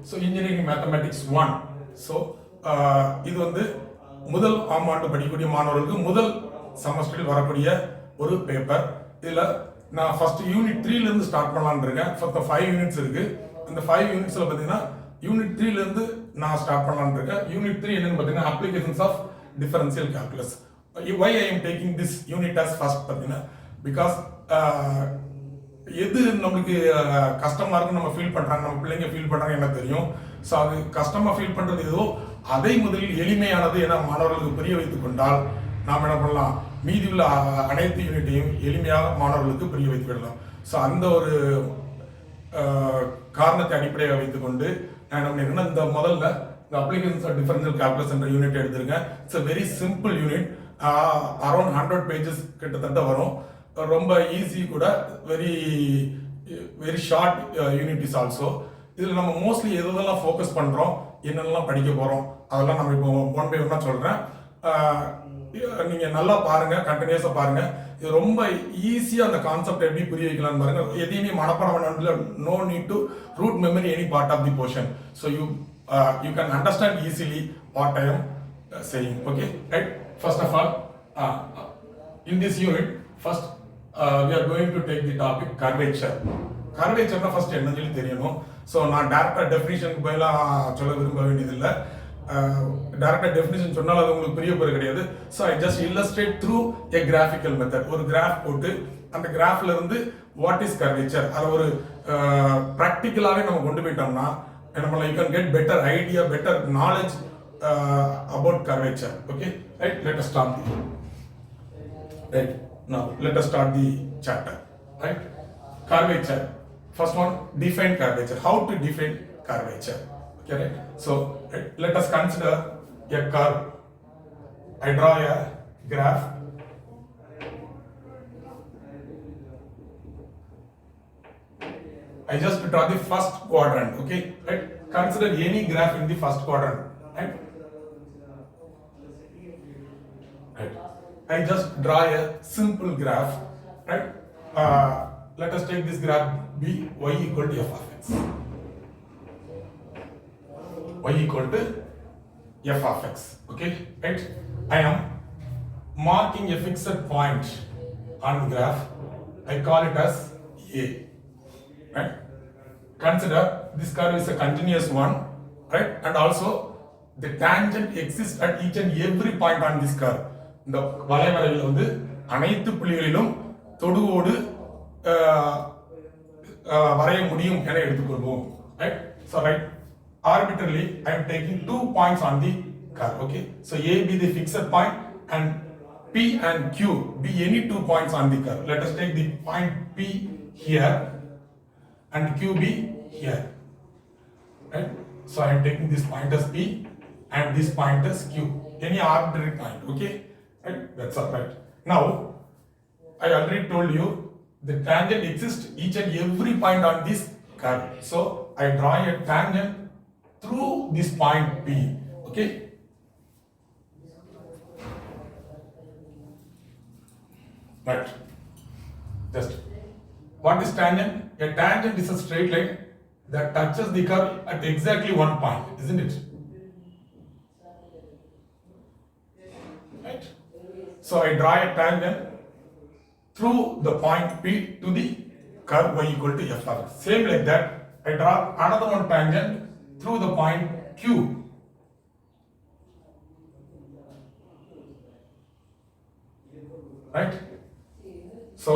So engineering mathematics 1. So இது வந்து முதல் ஆமாண்டு படிக்கக்கூடிய மாணவர்களுக்கு முதல் செமஸ்டரில் வரக்கூடிய ஒரு பேப்பர். இதில் நான் ஃபர்ஸ்ட் யூனிட் 3லேருந்து ஸ்டார்ட் பண்ணலான்னு இருக்கேன். மொத்தம் 5 யூனிட்ஸ் இருக்கு. அந்த 5 யூனிட்ஸில் பார்த்தீங்கன்னா யூனிட் 3லேருந்து நான் ஸ்டார்ட் பண்ணலான்னு இருக்கேன். யூனிட் 3 என்னன்னு பார்த்தீங்கன்னா applications of differential calculus. Why I am taking this unit as first பார்த்தீங்கன்னா பிகாஸ் எது நம்மளுக்கு கஷ்டமா இருக்குன்னு நம்ம ஃபீல் பண்றாங்க, நம்ம பிள்ளைங்க ஃபீல் பண்றாங்க எனக்கு தெரியும். ஸோ அது கஷ்டமா ஃபீல் பண்றது ஏதோ அதை முதலில் எளிமையானது என மாணவர்களுக்கு புரிய வைத்துக் கொண்டால் நாம் என்ன பண்ணலாம், மீதி உள்ள அனைத்து யூனிட்டையும் எளிமையாக மாணவர்களுக்கு புரிய வைத்து விடலாம். ஸோ அந்த ஒரு காரணத்தை அடிப்படையாக வைத்துக்கொண்டு நான் என்ன பண்ணிருக்கேன்னா இந்த முதல்ல இந்த அப்ளிகேஷன்ஸ் ஆஃப் டிஃபரன்ஷியல் கால்குலஸ் என்ற யூனிட் எடுத்திருக்கேன். It's very simple unit. Around 100 pages கிட்டத்தட்ட வரும். ரொம்ப ஈஸி கூட, very very short unit is also. இதில் நம்ம மோஸ்ட்லி எதெல்லாம் ஃபோக்கஸ் பண்ணுறோம், என்னென்னலாம் படிக்க போகிறோம், அதெல்லாம் நம்ம இப்போ ஒன் பை ஒன்னாக சொல்கிறேன். நீங்கள் நல்லா பாருங்கள், கண்டினியூஸாக பாருங்கள். இது ரொம்ப ஈஸியாக அந்த கான்செப்ட் எப்படி புரிய வைக்கலாம்னு பாருங்கள். எதையுமே மனப்பாடம் பண்ண, no need to rote memory any part of the portion. So you can understand easily what I am saying. Okay, right? First of all, in this unit, first we are going to take the topic curvature. Curvature na first என்ன சொல்லி தெரியணும். So நான் டேரக்டா டெஃபினிஷனுக்கு பதிலாக சொல்ல விரும்ப வேண்டியதில்லை. டேரக்டா டெஃபினிஷன் சொன்னால் அது உங்களுக்கு புரிய போகிறது கிடையாது. So I just illustrate through a graphical method. ஒரு கிராஃப் போட்டு அந்த கிராஃப்ல இருந்து வாட் இஸ் கர்வேச்சர் அதை ஒரு ப்ராக்டிக்கலாகவே நம்ம கொண்டு போயிட்டோம்னா என்ன பண்ணலாம், you can get better idea, better knowledge about curvature. Okay, right? Let us start let us start the chapter. Right? Curvature. First one, define curvature. How to define curvature? Okay, right? So let us consider a curve. I draw a graph. I just draw the first quadrant. Okay, right? Consider any graph in the first quadrant. Right? I just draw a simple graph, right? Let us take this graph B, y equal to f of x. Y equal to f of x, okay? Right? I am marking a fixed point on the graph. I call it as A, right? Consider this curve is a continuous one, right? And also the tangent exists at each and every point on this curve. இந்த வளைவரையில் வந்து அனைத்து புள்ளிகளிலும் தொடுவோடு வரைய முடியும் என எடுத்துக்கொள்வோம். Right? So right, arbitrarily I am taking 2 points on the curve. Okay, so A be the fixed point and P and Q be any 2 points on the curve. Let us take the point P here and Q be here. Right? So I am taking this point as P and this point as Q, any arbitrary point. Okay, right? That's all right. Now I already told you the tangent exists each and every point on this curve. So I draw a tangent through this point P. Okay, right? Just what is tangent? A tangent is a straight line that touches the curve at exactly one point, isn't it? Right? So I draw a tangent through the point P to the curve y equal to f of x. Same like that, I draw another one tangent through the point Q. Right? So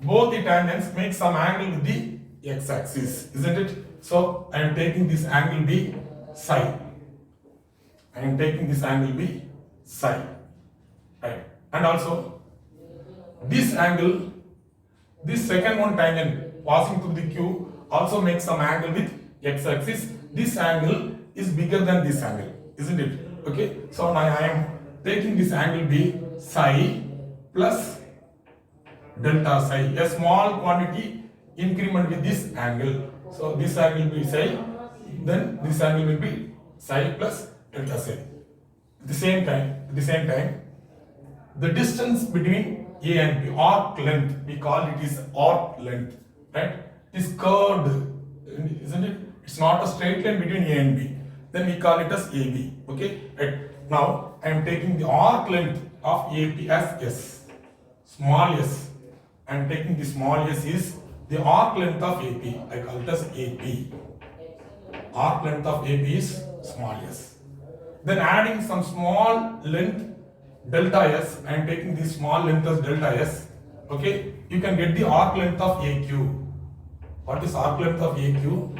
both the tangents make some angle with the x-axis, isn't it? So I am taking this angle B psi. I am taking this angle B psi. Right? And also this angle, this second one tangent passing through the Q also makes some angle with x-axis. This angle is bigger than this angle, isn't it? Okay, so now I am taking this angle B psi plus delta psi, a small quantity increment with this angle. So this angle will be psi, then this angle will be psi plus delta psi. At the same time, the distance between A and B, arc length, we call it is arc length, right? It is curved, isn't it? It's not a straight line between A and B. Then we call it as AB. Okay. Right. Now I am taking the arc length of AP as S. Small s. I am taking the small s is the arc length of AP. I call it as AP. Arc length of AP is small s. Then adding some small length delta s, I am taking the small length as delta s. Okay, you can get the arc length of AQ. What is arc length of AQ?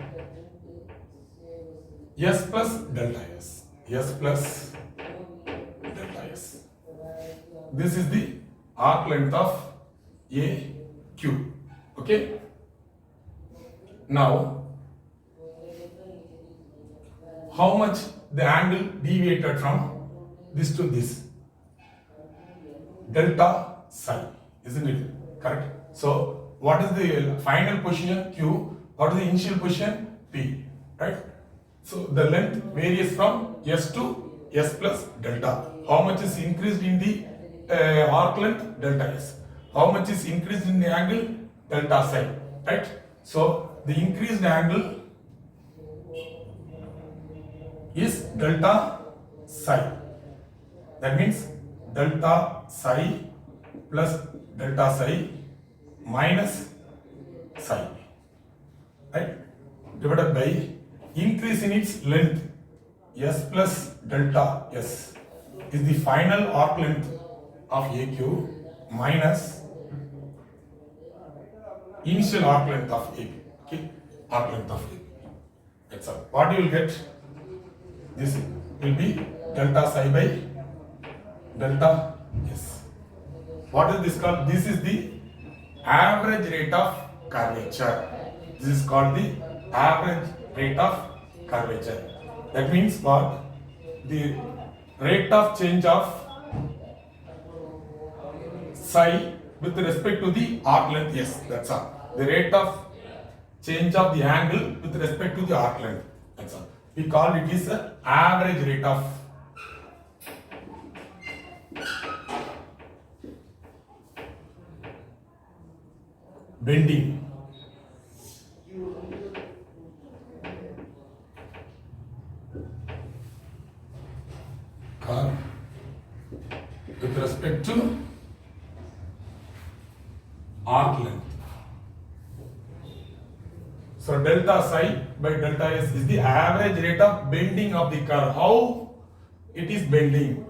S plus delta s. S plus delta s. This is the arc length of AQ. Okay. Now, how much the angle deviated from this to this? Delta psi, isn't it? Correct. So, what is the final position Q? What is the initial position P? Right. So, the length varies from S to S plus delta. How much is increased in the arc length? Delta S. How much is increased in the angle? Delta psi. Right. So, the increased angle is delta psi. That means delta psi plus delta psi minus psi, right, divided by increase in its length S plus delta S is the final arc length of AQ minus initial arc length of AP. Okay, arc length of AP. That's all. What you will get? This will be delta psi by delta S. What is this called? This is the average rate of curvature. This is called the average rate of curvature. That means what? The rate of change of psi with respect to the arc length S. That's all. The rate of change of the angle with respect to the arc length. That's all. We call it is the average rate of bending. Curve with respect to arc length. So delta psi by delta S is the average rate of bending of the curve. How it is bending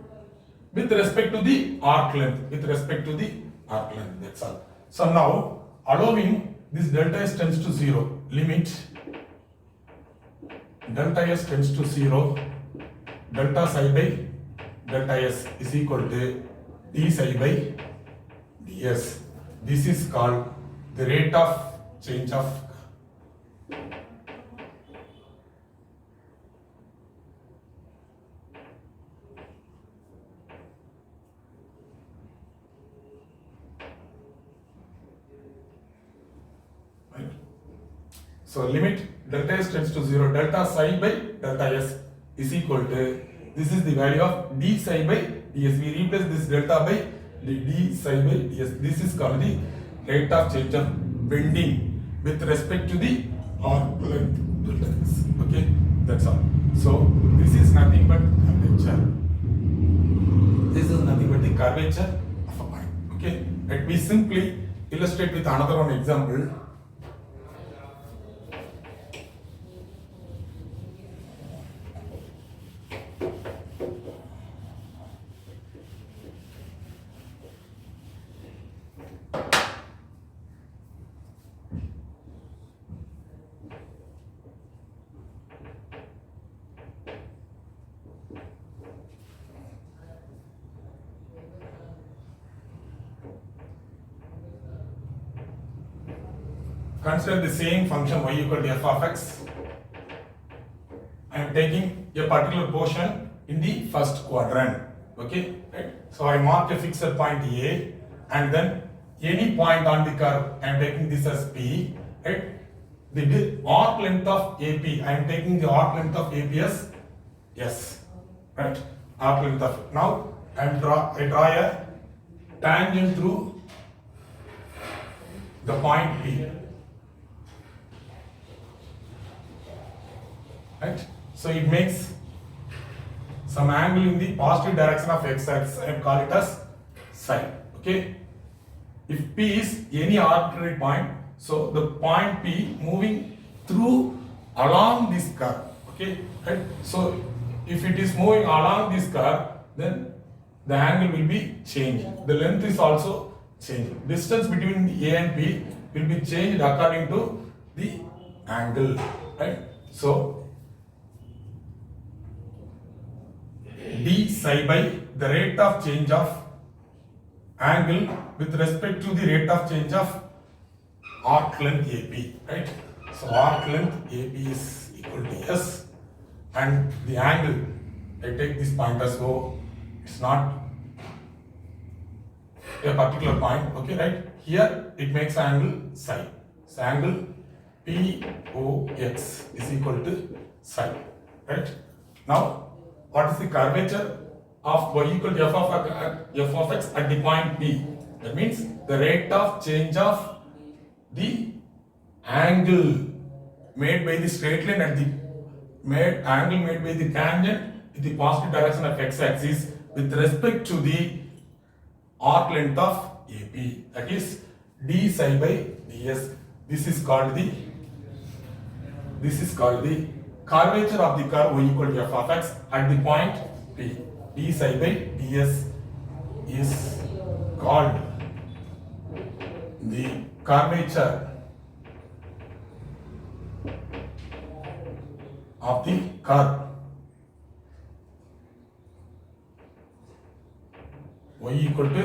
with respect to the arc length. With respect to the arc length. That's all. So now allowing this delta S tends to 0. Limit delta S tends to 0. Delta psi by delta S is equal to d psi by ds. This is called the rate of change of curve. Right. So limit delta S tends to 0. Delta psi by delta S is equal to, this is the value of d psi by ds. We replace this delta by the d psi by ds. This is called the rate of change of bending with respect to the arc length delta S. Okay, that's all. So this is nothing but curvature. This is nothing but the curvature of a point. Okay, let me simply illustrate with another one example. Consider the same function y equal to f of x. I am taking a particular portion in the first quadrant. Okay, right? So I mark a fixed point A, and then any point on the curve, I am taking this as P. Right? The arc length of AP, I am taking the arc length of AP as S. Right? Arc length of. Now I draw a tangent through the point P. right? So it makes some angle in the positive direction of x-axis. I call it as psi. Okay. If P is any arbitrary point, so the point P moving through along this curve. Okay. Right. So if it is moving along this curve, then the angle will be changed. The length is also changed. Distance between the A and P will be changed according to the angle. Right. So d psi by the rate of change of angle with respect to the rate of change of arc length AP, right? So arc length AP is equal to S, and the angle, I take this point as O, it's not a particular point, okay, right? Here it makes angle psi. So angle POX is equal to psi, right? Now, what is the curvature of y equal to f of x at the point P? That means the rate of change of the angle made by the straight line at the angle made by the tangent in the positive direction of x-axis with respect to the arc length of AP. That is d psi by ds. This is called the curvature of the curve y equal to f of x at the point P. d psi by ds is called the curvature of the curve y equal to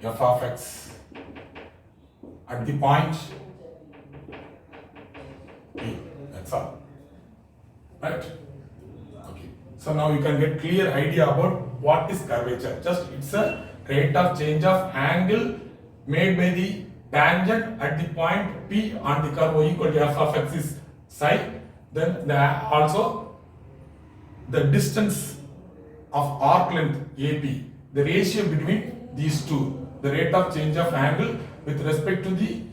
f of x at the point P. That's all. Right? Okay. So now you can get clear idea about what is curvature. Just it's a rate of change of angle made by the tangent at the point P on the curve y equal to f of x is psi. Then also the distance of arc length AP, the ratio between these two, the rate of change of angle with respect to the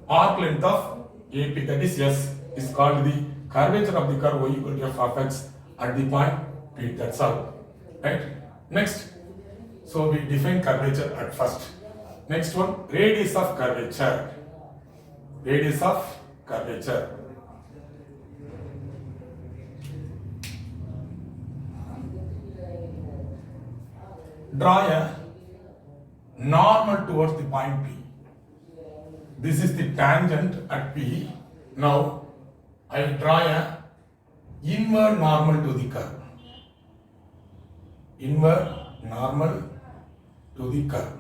arc length of AP, that is S, is called the curvature of the curve y equal to f of x at the point P. That's all. Right? Next, so we define curvature at first. Next one, radius of curvature. Radius of curvature. Draw a normal towards the point P. This is the tangent at P. Now I draw a inward normal to the curve. Inward normal to the curve.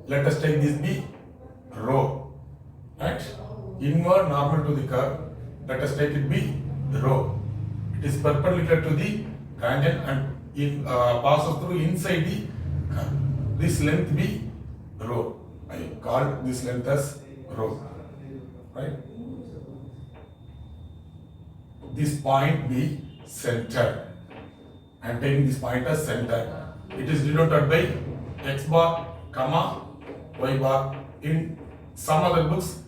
Let us take this be rho. Right? Inward normal to the curve. Let us take it be rho. It is perpendicular to the tangent and it passes through inside the curve. This length be rho. I call this length as rho. Right? This point be center. I am taking this point as center. It is denoted by x bar, comma, y bar. In some other books,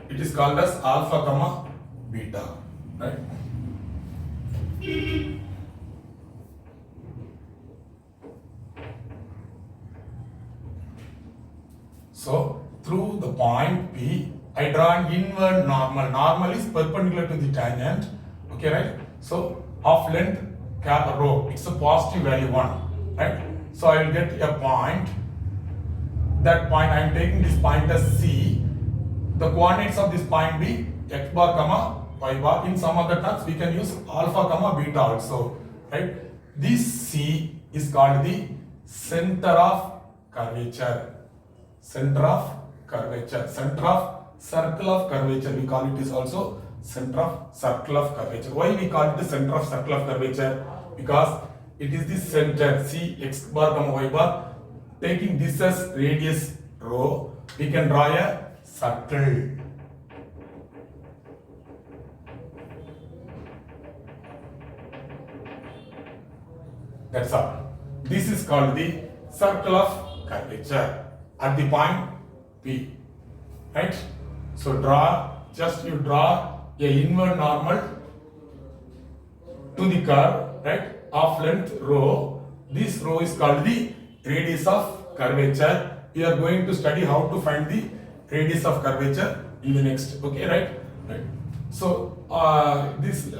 it is called as alpha, comma, beta. Right? So through the point P, I draw an inward normal. Normal is perpendicular to the tangent. Okay, right? So of length rho, it's a positive value 1. Right? So I will get a point. That point I am taking this point as C. The coordinates of this point be x bar, comma, y bar. In some other terms, we can use alpha, comma, beta also. Right? This C is called the center of curvature. Center of curvature. Center of circle of curvature. We call it is also center of circle of curvature. Why we call it the center of circle of curvature? Because it is the center. C x bar, comma, y bar. Taking this as radius rho, we can draw a circle. That's all. This is called the circle of curvature at the point P. Right? So you draw a inward normal to the curve, right, of length rho. This rho is called the radius of curvature. We are going to study how to find the radius of curvature in the next. Okay, right? So this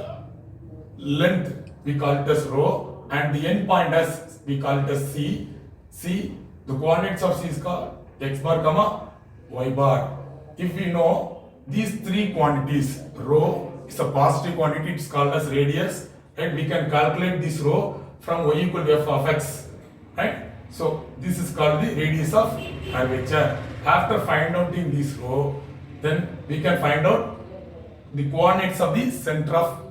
length we call it as rho, and the end point as we call it as c. C, the coordinates of c is called x bar comma y bar. If we know these three quantities, rho is a positive quantity, it's called as radius, and we can calculate this rho from y equal to f of x, right? So this is called the radius of curvature. After finding out in this rho, then we can find out the coordinates of the center of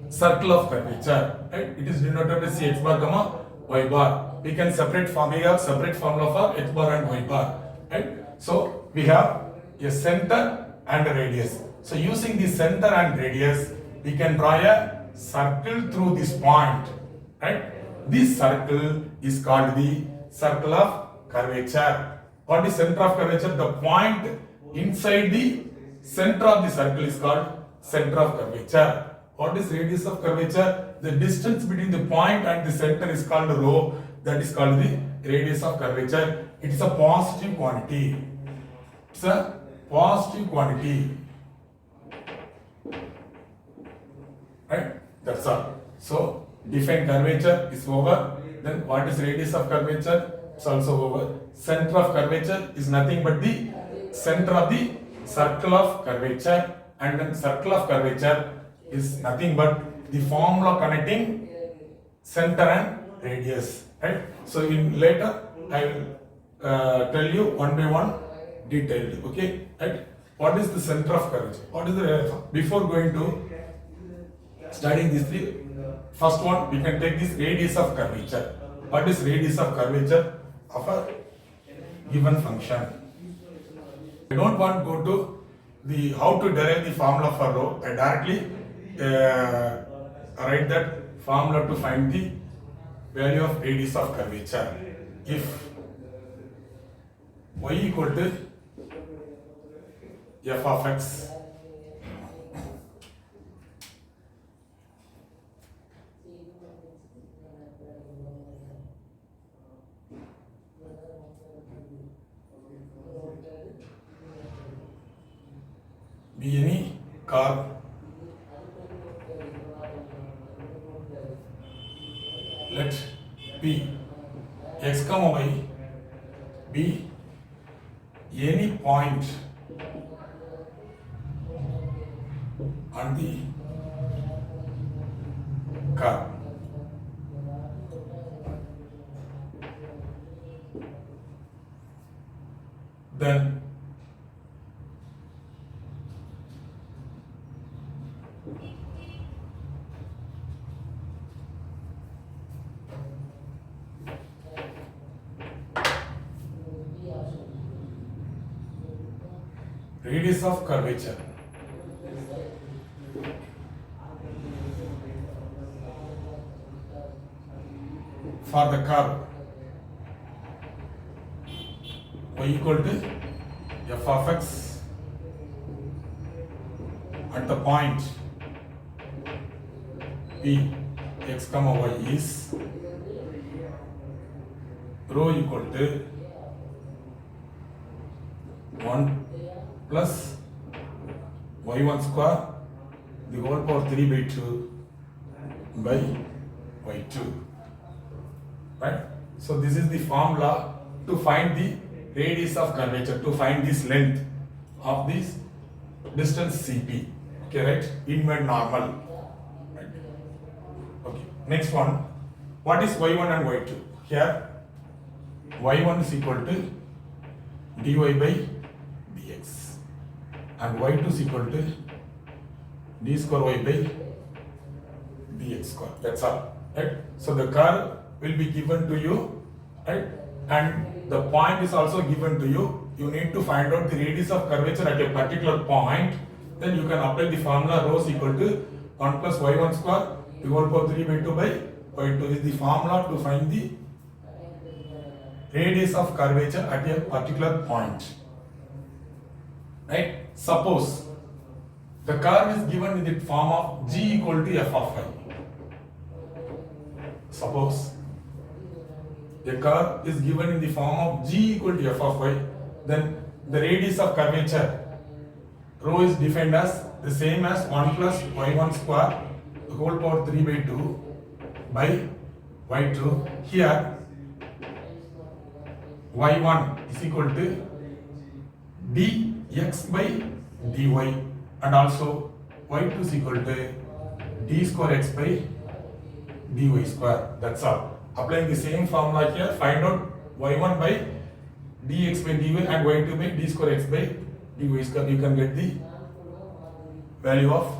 circle of curvature, right? It is denoted as x bar comma y bar. We can separate formula for x bar and y bar, right? So we have a center and a radius. So using the center and radius, we can draw a circle through this point, right? This circle is called the circle of curvature. What is center of curvature? The point inside the center of the circle is called center of curvature. What is radius of curvature? The distance between the point and the center is called rho. That is called the radius of curvature. It is a positive quantity. It's a positive quantity. Right? That's all. So define curvature is over. Then what is radius of curvature? It's also over. Center of curvature is nothing but the center of the circle of curvature, and then circle of curvature is nothing but the formula connecting center and radius, right? So in later I will tell you one by one detailed, okay, right? What is the center of curvature? What is the, before going to studying these three, first one we can take this radius of curvature. What is radius of curvature of a given function? I don't want to go to the how to derive the formula for rho. I directly write that formula to find the value of radius of curvature. If y equal to f of x be any curve let p x comma y be any point on the curve. Then radius of curvature for the curve y equal to f of x at the point p x comma y is rho equal to 1 plus y1 square the whole power 3 by 2 by y2, right? So this is the formula to find the radius of curvature, to find this length of this distance CP, okay, right? Inward normal, right? Okay, next one, what is y1 and y2? Here y1 is equal to dy by dx and y2 is equal to d square y by dx square. That's all, right? So the curve will be given to you, right? And the point is also given to you. You need to find out the radius of curvature at a particular point. Then you can apply the formula rho is equal to 1 plus y1 square the whole power 3 by 2 by y2 is the formula to find the radius of curvature at a particular point, right? Suppose the curve is given in the form of g equal to f of y. Suppose a curve is given in the form of g equal to f of y, then the radius of curvature rho is defined as the same as 1 plus y1 square the whole power 3 by 2 by y2. Here y1 is equal to dx by dy, and also y2 is equal to d square x by dy square. That's all. Applying the same formula here, find out y1 by dx by dy and y2 by d square x by dy square. You can get the value of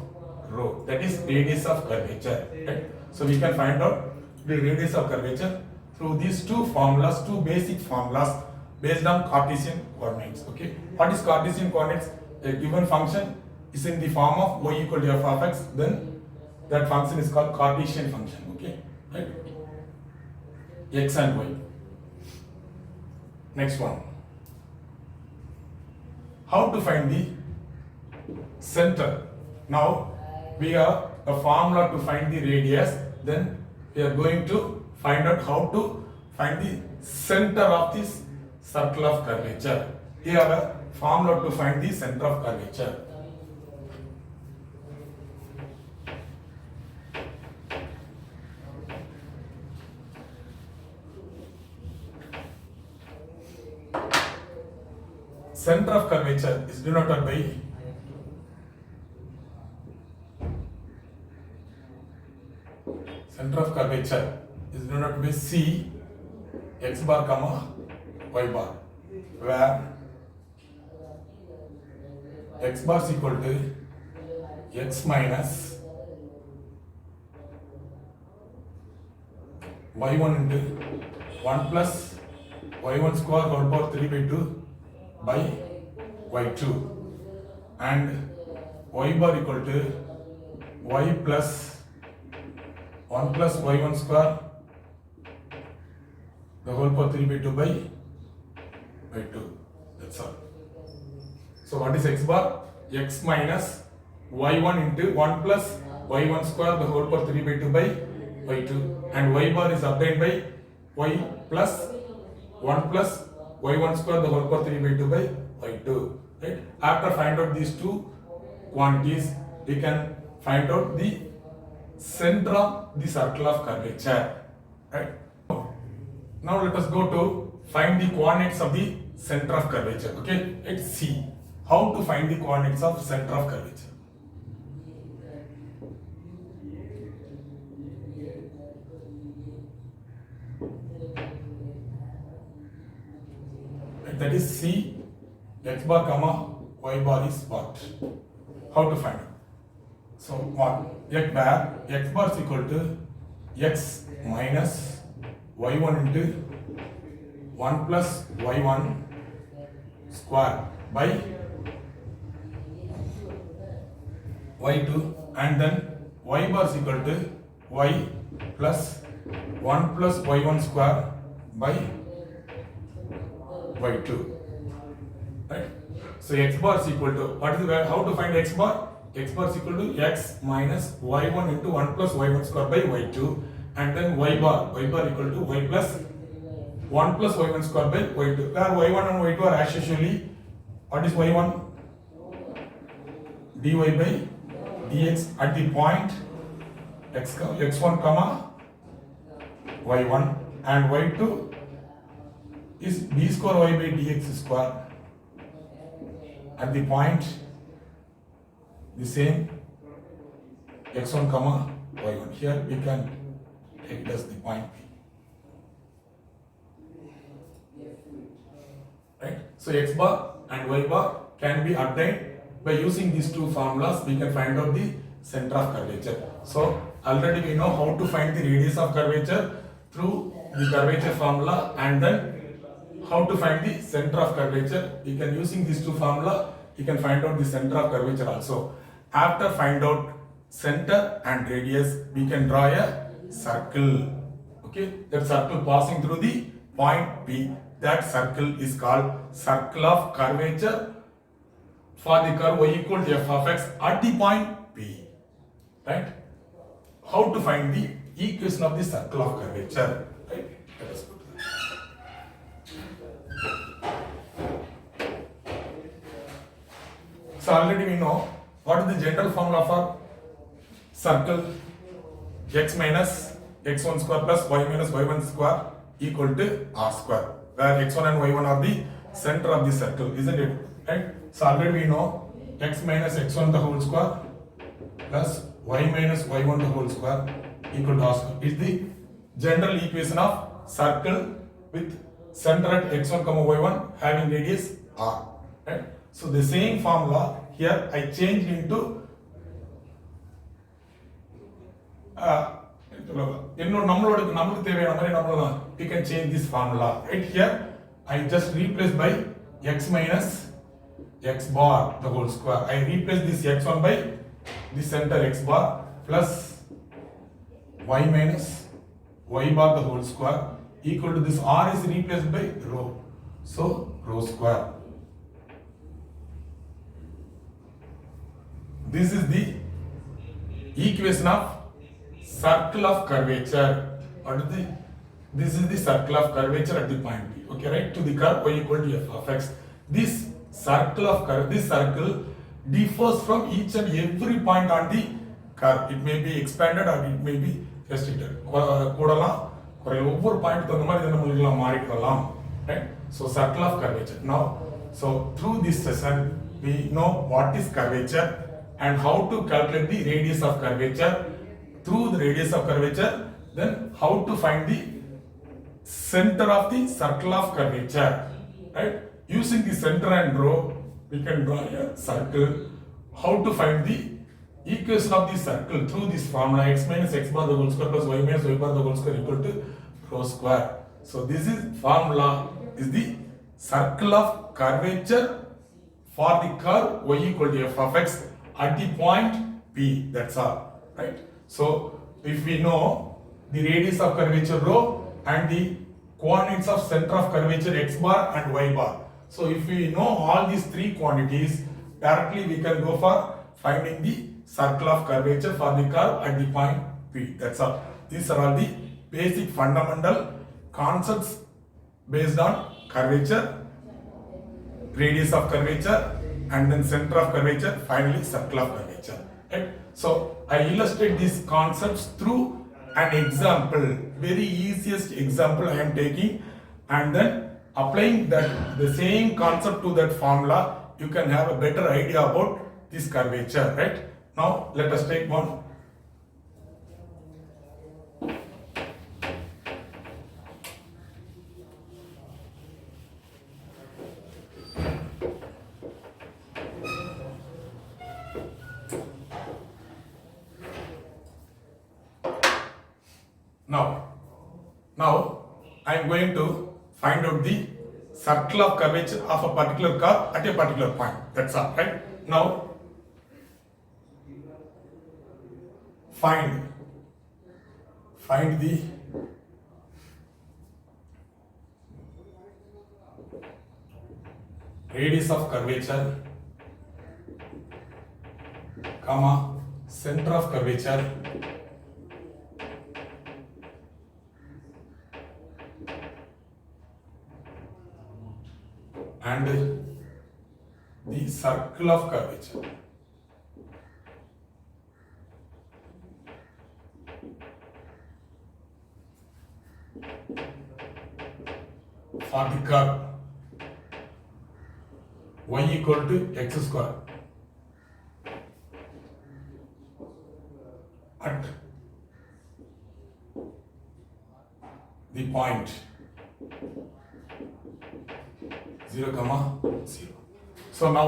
rho, that is radius of curvature. Right? So we can find out the radius of curvature through these two formulas, two basic formulas based on Cartesian coordinates. Okay, what is Cartesian coordinates? A given function is in the form of y equal to f of x, then that function is called Cartesian function. Okay, right? X and y. Next one. How to find the center? Now we have a formula to find the radius, then we are going to find out how to find the center of this circle of curvature. We have a formula to find the center of curvature. Center of curvature is denoted by C x bar comma y bar, where x bar is equal to x minus y1 into 1 plus y1 square whole power 3 by 2 by y2, and y bar equal to y plus 1 plus y1 square the whole power 3 by 2 by 2. That's all. So what is x bar? X minus y1 into 1 plus y1 square the whole power 3 by 2 by y2, and y bar is obtained by y plus 1 plus y1 square the whole power 3 by 2 by y2. Right? After find out these two quantities, we can find out the center of the circle of curvature. Right? Now let us go to find the coordinates of the center of curvature. Okay, let's see how to find the coordinates of center of curvature. That is C x bar comma y bar is what? How to find it? So what? X bar is equal to x minus y1 into 1 plus y1 square by y2, and then y bar is equal to y plus 1 plus y1 square by y2. Right? So x bar is equal to, what is the, how to find x bar? X bar is equal to x minus y1 into 1 plus y1 square by y2, and then y bar equal to y plus 1 plus y1 square by y2, where y1 and y2 are as usually, what is y1? dy by dx at the point x1 comma y1, and y2 is d square y by dx square at the point the same x1 comma y1. Here we can take it as the point P. Right? So x bar and y bar can be obtained by using these two formulas. We can find out the center of curvature. So already we know how to find the radius of curvature through the curvature formula, and then how to find the center of curvature. We can, using these two formula, you can find out the center of curvature also. After find out center and radius, we can draw a circle. Okay, that circle passing through the point P. That circle is called circle of curvature for the curve y equal to f of x at the point P. Right? How to find the equation of the circle of curvature. Right? Let us go to that. So already we know what is the general formula for circle. X minus x1 square plus y minus y1 square equal to r square, where x1 and y1 are the center of the circle, isn't it? Right? So already we know x minus x1 the whole square plus y minus y1 the whole square equal to r square is the general equation of circle with center at x1 comma y1 having radius r. Right? So the same formula here I changed into நம்மளுக்கு தேவையான மாதிரி நம்மள we can change this formula. Right here I just replace by x minus x bar the whole square. I replace this x1 by the center x bar plus y minus y bar the whole square equal to this r is replaced by rho. So rho square. This is the equation of circle of curvature. This is the circle of curvature at the point P. Okay, right? To the curve y equal to f of x. This circle differs from each and every point on the curve. It may be expanded or it may be restricted. கூடலாம் ஒவ்வொரு point தகுந்த மாதிரி இதை நம்ம மாறிக்கலாம். Right? So circle of curvature. Now, so through this session we know what is curvature and how to calculate the radius of curvature. Through the radius of curvature, then how to find the center of the circle of curvature. Right? Using the center and rho, we can draw a circle. How to find the equation of the circle through this formula x minus x bar the whole square plus y minus y bar the whole square equal to rho square. So this is formula is the circle of curvature for the curve y equal to f of x at the point P. That's all. Right? So if we know the radius of curvature rho and the coordinates of center of curvature x bar and y bar. So if we know all these three quantities, directly we can go for finding the circle of curvature for the curve at the point P. That's all. These are all the basic fundamental concepts based on curvature, radius of curvature, and then center of curvature, finally circle of curvature. Right? So I illustrate these concepts through an example, very easiest example I am taking, and then applying that the same concept to that formula, you can have a better idea about this curvature. Right? Now let us take one. Now I am going to find out the circle of curvature of a particular curve at a particular point. That's all. Right? Now find the radius of curvature, comma center of curvature, and the circle of curvature. For the curve y equal to x square at the point 0, 0. So now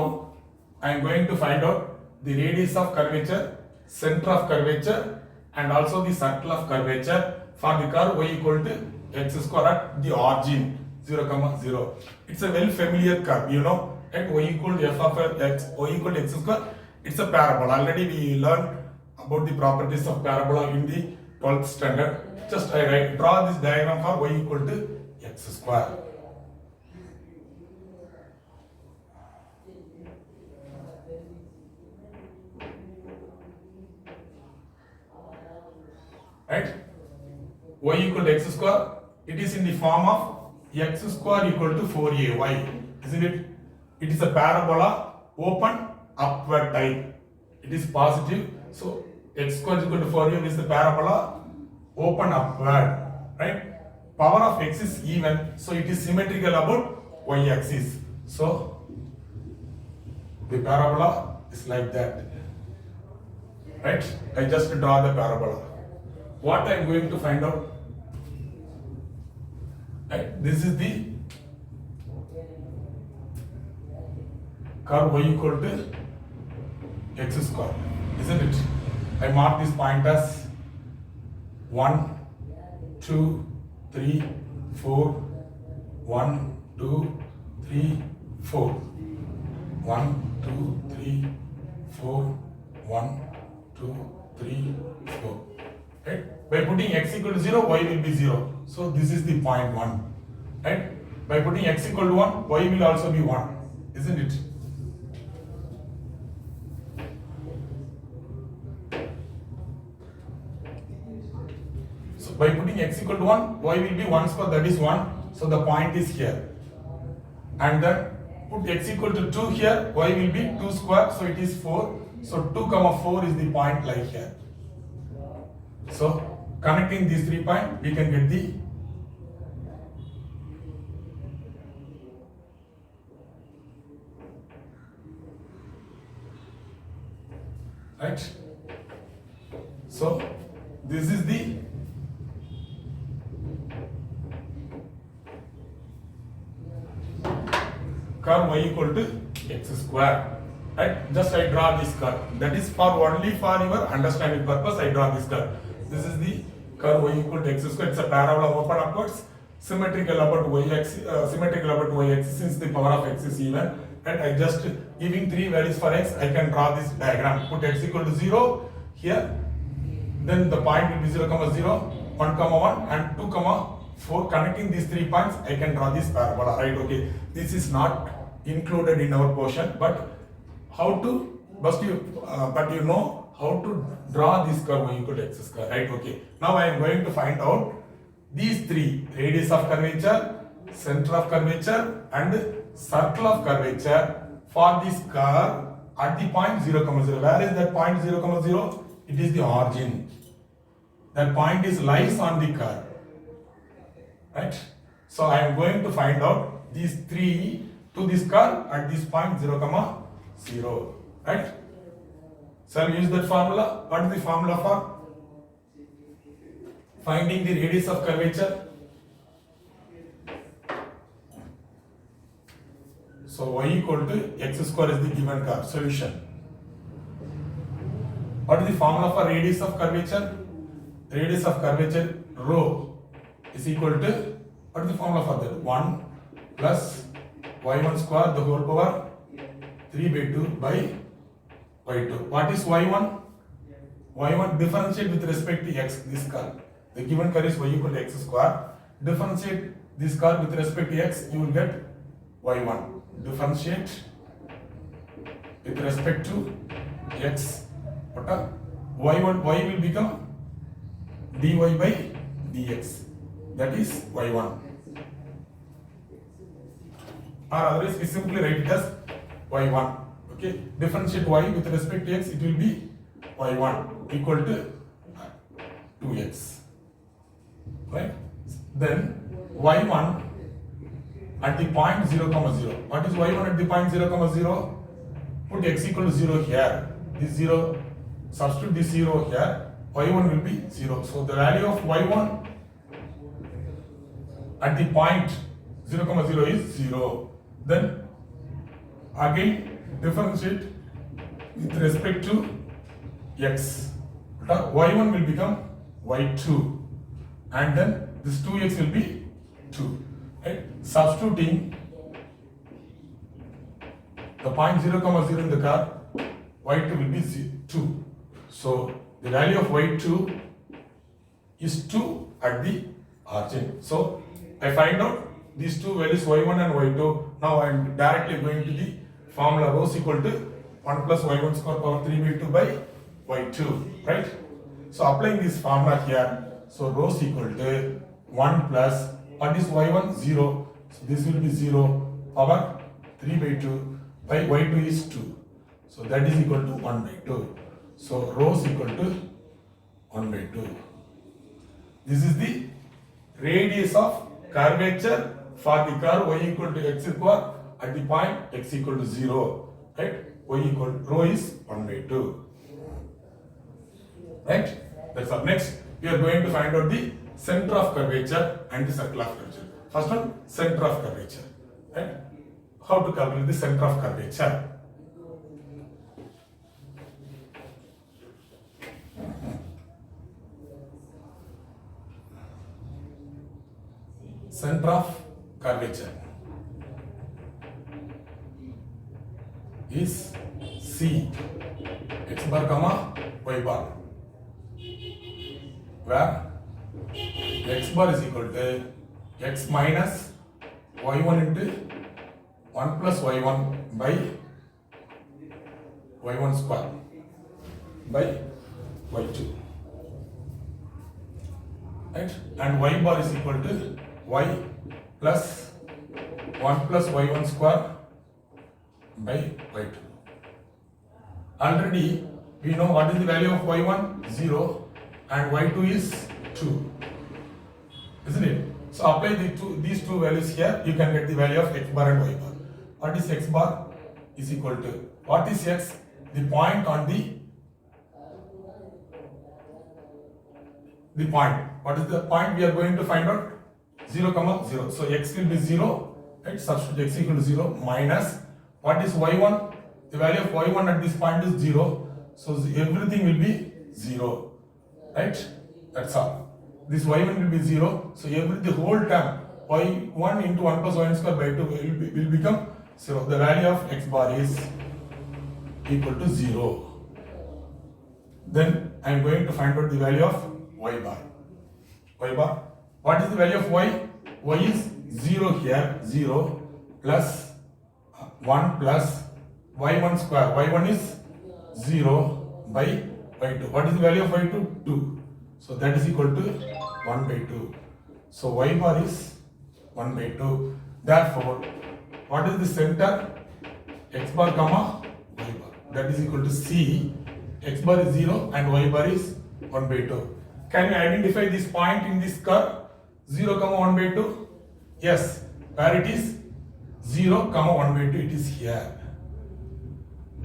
I am going to find out the radius of curvature, center of curvature, and also the circle of curvature for the curve y equal to x square at the origin 0, 0. It's a very familiar curve, you know, at y equal to f of x, y equal to x square. It's a parabola. Already we learned about the properties of parabola in the 12th standard. Just I draw this diagram for y equal to x square. Right? y equal to x square, it is in the form of x square equal to 4ay, isn't it? It is a parabola open upward type. It is positive, so x square is equal to 4a is the parabola open upward, right? Power of x is even, so it is symmetrical about y-axis. So the parabola is like that, right? I just draw the parabola. What I am going to find out? Right? This is the curve y equal to x square, isn't it? I mark this point as 1, 2, 3, 4, 1, 2, 3, 4. 1, 2, 3, 4, 1, 2, 3, 4. Right? By putting x equal to 0, y will be 0. So this is the point 1. Right? By putting x equal to 1, y will also be 1. Isn't it? So by putting x equal to 1, y will be 1 square, that is 1. So the point is here. And then put x equal to 2 here, y will be 2 square, so it is 4. So 2 comma 4 is the point like here. So connecting these 3 points, we can get the right. So this is the curve y equal to x square. Right? Just I draw this curve. That is for only for your understanding purpose. I draw this curve. This is the curve y equal to x square. It's a parabola open upwards, symmetrical about y-axis since the power of x is even. And I just giving 3 values for x. I can draw this diagram. Put x equal to 0 here. Then the point will be 0, 0, 1, 1, and 2, 4. Connecting these 3 points, I can draw this parabola. Right? Okay. This is not included in our portion, but how to? But you know how to draw this curve y equal to x square. Right? Okay. Now I am going to find out these 3: radius of curvature, center of curvature, and circle of curvature for this curve at the point 0, 0. Where is that point 0, 0? It is the origin. That point is lies on the curve. Right? So I am going to find out these 3 to this curve at this point 0, 0. Right? Shall we use that formula? What is the formula for finding the radius of curvature? So y equal to x square is the given curve. Solution. What is the formula for radius of curvature? Radius of curvature rho is equal to, what is the formula for that? 1 plus y1 square the whole power 3 by 2 by y2. What is y1? y1 differentiate with respect to x, this curve. The given curve is y equal to x square. Differentiate this curve with respect to x, you will get y1. Differentiate with respect to x. y1, y will become dy by dx. That is y1. Or otherwise we simply write it as y1. Okay. Differentiate y with respect to x, it will be y1 equal to 2x. Right? Then y1 at the point 0, 0. What is y1 at the point 0, 0? Put x equal to 0 here. This 0, substitute this 0 here. y1 will be 0. So the value of y1 at the point 0, 0 is 0. Then again differentiate with respect to x. y1 will become y2. And then this 2x will be 2. Right? Substituting the point 0, 0 in the curve, y2 will be 2. So the value of y2 is 2 at the origin. So I find out these two values y1 and y2. Now I am directly going to the formula rho is equal to 1 plus y1 square power 3 by 2 by y2. Right? So applying this formula here, So rho is equal to 1 plus, what is y1? 0. So this will be 0 power 3 by 2 by y2 is 2. So that is equal to 1 by 2. So rho is equal to 1 by 2. This is the radius of curvature for the curve y equal to x square at the point x equal to 0. Right? Y equal rho is 1 by 2. Right? That's all. Next, we are going to find out the center of curvature and the circle of curvature. First one, center of curvature. Right? How to calculate the center of curvature? Center of curvature is C, x bar comma y bar, where x bar is equal to x minus y1 into 1 plus y1 by y1 square by y2, right? And y bar is equal to y plus 1 plus y1 square by y2. Already we know what is the value of y1? 0 and y2 is 2, isn't it? So apply these two values here, you can get the value of x bar and y bar. What is x bar? Is equal to, what is x? The point on the point. What is the point we are going to find out? 0 comma 0. So x will be 0, right? Substitute x equal to 0 minus, what is y1? The value of y1 at this point is 0. So everything will be 0, right? That's all. This y1 will be 0. So the whole term y1 into 1 plus y1 square by 2 will become 0. The value of x bar is equal to 0. Then I am going to find out the value of y bar. Y bar. What is the value of y? Y is 0 here, 0 plus 1 plus y1 square. Y1 is 0 by y2. What is the value of y2? 2. So that is equal to 1 by 2. So y bar is 1 by 2. Therefore, what is the center? X bar comma y bar. That is equal to C. X bar is 0 and y bar is 1 by 2. Can you identify this point in this curve? 0 comma 1 by 2? Yes. Where it is? 0 comma 1 by 2, it is here.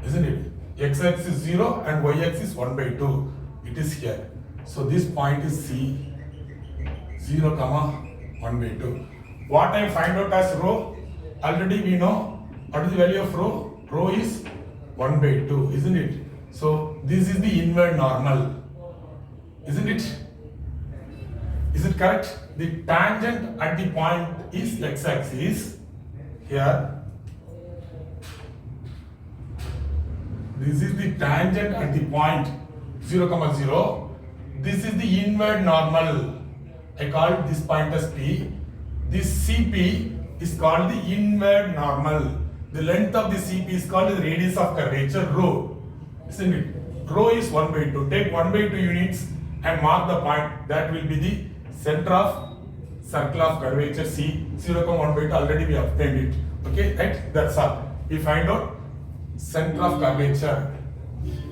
Isn't it? X-axis is 0 and y-axis is 1 by 2. It is here. So this point is C. 0 comma 1 by 2. What I find out as rho? Already we know what is the value of rho? Rho is 1 by 2, isn't it? So this is the inward normal. Isn't it? Is it correct? The tangent at the point is x-axis here. This is the tangent at the point 0, 0. This is the inward normal. I call this point as P. This CP is called the inward normal. The length of the CP is called the radius of curvature rho. Isn't it? Rho is 1 by 2. Take 1 by 2 units and mark the point. That will be the center of circle of curvature C. 0, 1 by 2 already we obtained it. Okay, right? That's all. We find out center of curvature.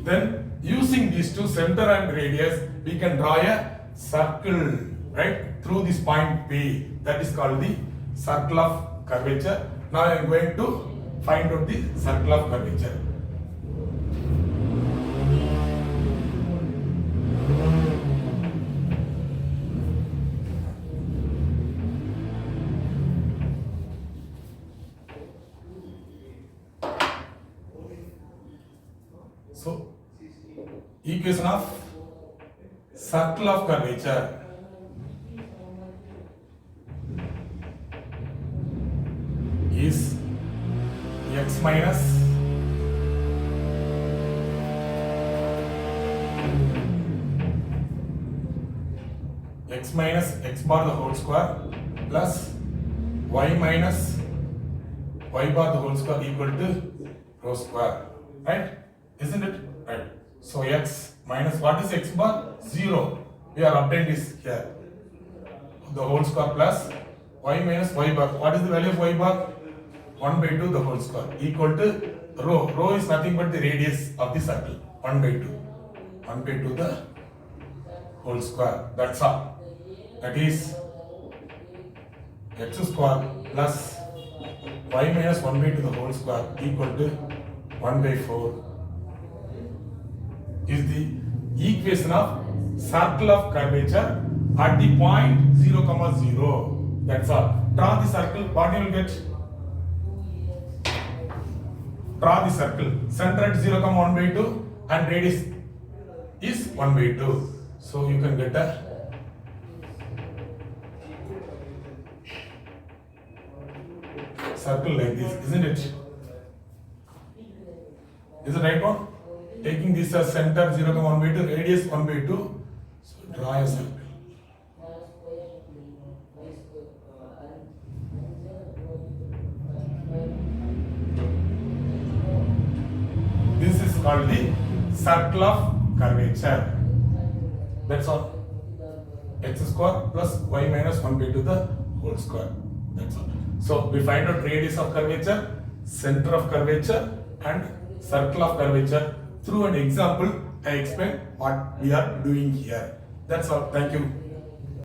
Then using these two, center and radius, we can draw a circle, right, through this point P. That is called the circle of curvature. Now I am going to find out the circle of curvature. So, equation of circle of curvature is x minus x bar the whole square plus y minus y bar the whole square equal to rho square, right? Isn't it? Right. So x minus, what is x bar? 0. we are obtained is here. The whole square plus y minus y bar. What is the value of y bar? 1 by 2 the whole square equal to rho. Rho is nothing but the radius of the circle. 1 by 2. 1 by 2 the whole square. That's all. That is x square plus y minus 1 by 2 the whole square equal to 1 by 4 is the equation of circle of curvature at the point 0, 0. That's all. Draw the circle. What you will get? Draw the circle. Center at 0, 1 by 2 and radius is 1 by 2. So you can get a circle like this, isn't it? Is it right one? Taking this as center 0, 1 by 2, radius 1 by 2. So draw a circle. This is called the circle of curvature. That's all. X square plus y minus 1 by 2 the whole square. That's all. So we find out radius of curvature, center of curvature and circle of curvature. Through an example, I explain what we are doing here. That's all. Thank you.